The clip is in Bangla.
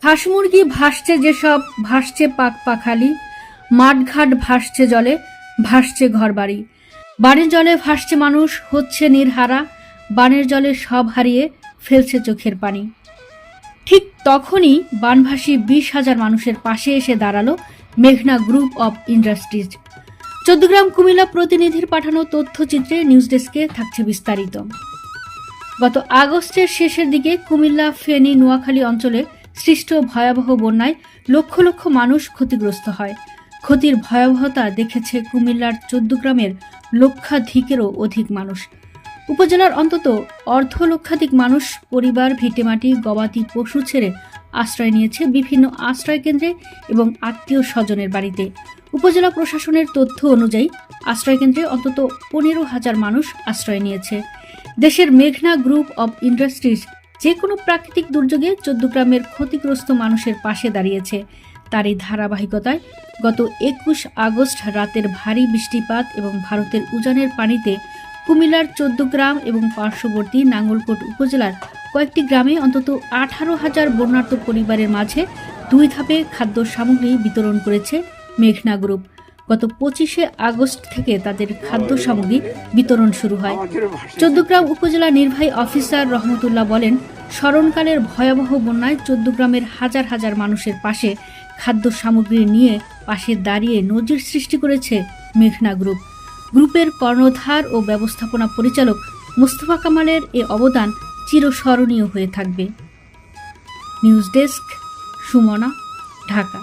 হাঁস মুরগি ভাসছে যেসব, ভাসছে পাক পাখালি, মাঠঘাট ভাসছে জলে, ভাসছে ঘরবাড়ি, বানের জলে ভাসছে মানুষ, হচ্ছে নির্হারা, বানের জলে সব হারিয়ে ফেলছে চোখের পানি। ঠিক তখনই বানভাসী 20,000 মানুষের পাশে এসে দাঁড়ালো মেঘনা group of industries. Chauddagram Comilla প্রতিনিধির পাঠানো তথ্যচিত্রে নিউজ ডেস্কে থাকছে বিস্তারিত। গত আগস্টের শেষের দিকে কুমিল্লা, ফেনী, নোয়াখালী অঞ্চলে সৃষ্ট ভয়াবহ বন্যায় লক্ষ লক্ষ মানুষ ক্ষতিগ্রস্ত হয়। ক্ষতির ভয়াবহতা দেখেছে কুমিল্লার চৌদ্দগ্রামের লক্ষাধিকেরও অধিক মানুষ। উপজেলার অন্তত অর্ধলক্ষাধিক মানুষ পরিবার, ভিটেমাটি, গবাদি পশু ছেড়ে আশ্রয় নিয়েছে বিভিন্ন আশ্রয়কেন্দ্রে এবং আত্মীয় স্বজনের বাড়িতে। উপজেলা প্রশাসনের তথ্য অনুযায়ী আশ্রয়কেন্দ্রে অন্তত 15,000 মানুষ আশ্রয় নিয়েছে। দেশের মেঘনা গ্রুপ অব ইন্ডাস্ট্রিজ যে কোনো প্রাকৃতিক দুর্যোগে চৌদ্দগ্রামের ক্ষতিগ্রস্ত মানুষের পাশে দাঁড়িয়েছে। তারই ধারাবাহিকতায় গত 21 আগস্ট রাতের ভারী বৃষ্টিপাত এবং ভারতের উজানের পানিতে কুমিল্লার চৌদ্দগ্রাম এবং পার্শ্ববর্তী নাঙ্গলকোট উপজেলার কয়েকটি গ্রামে অন্তত 18,000 বন্যার্ত পরিবারের মাঝে 2 ধাপে খাদ্য সামগ্রী বিতরণ করেছে মেঘনা গ্রুপ। গত 25 আগস্ট থেকে তাদের খাদ্য সামগ্রী বিতরণ শুরু হয়। চৌদ্দগ্রাম উপজেলা নির্বাহী অফিসার রহমতুল্লাহ বলেন, স্মরণকালের ভয়াবহ বন্যায় চৌদ্দগ্রামের হাজার হাজার মানুষের পাশে খাদ্য সামগ্রী নিয়ে পাশে দাঁড়িয়ে নজির সৃষ্টি করেছে মেঘনা গ্রুপ। গ্রুপের কর্ণধার ও ব্যবস্থাপনা পরিচালক মুস্তফা কামালের এ অবদান চিরস্মরণীয় হয়ে থাকবে। News desk, Sumana, Dhaka.